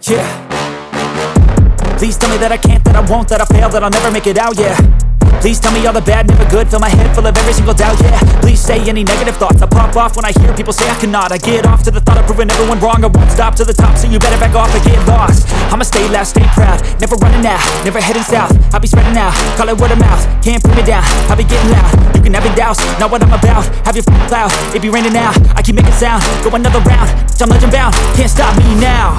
Yeah. Please tell me that I can't, that I won't, that I fail, that I'll never make it out, yeah. Please tell me all the bad, never good, fill my head full of every single doubt, yeah. Please say any negative thoughts, I pop off when I hear people say I cannot. I get off to the thought of proving everyone wrong, I won't stop to the top, so you better back off and get lost. I'ma stay loud, stay proud, never running out, never heading south. I'll be spreading out, call it word of mouth, can't put me down, I'll be getting loud. You can have your doubts, not what I'm about, have your cloud, it be raining now. I keep making sound, go another round, I'm legend bound, can't stop me now.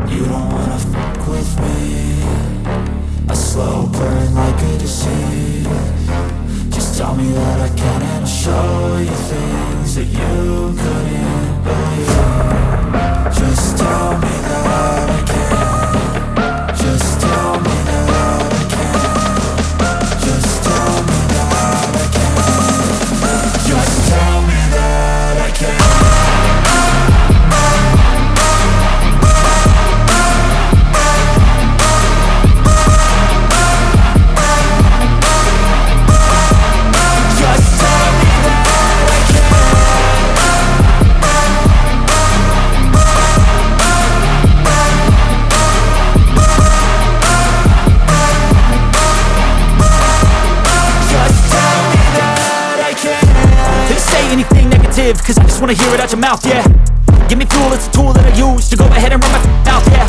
You don't wanna fuck with me, a slow burn like a disease. Just tell me that I can and I'll show you things that you couldn't believe. Just tell me that I can. Just tell me that I can. Just tell me that I can. Just tell me that I can. Cause I just wanna hear it out your mouth, yeah. Give me fuel, it's a tool that I use to go ahead and run my mouth, yeah.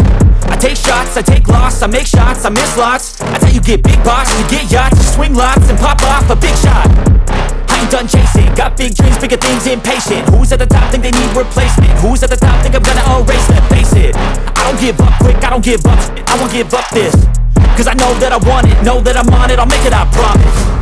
I take shots, I take loss, I make shots, I miss lots. That's how you get big box, you get yachts, you swing lots and pop off a big shot. I ain't done chasing, got big dreams, bigger things, impatient. Who's at the top think they need replacement? Who's at the top think I'm gonna erase them? Face it, I don't give up quick, I don't give up, I won't give up this. Cause I know that I want it, know that I'm on it, I'll make it, I promise.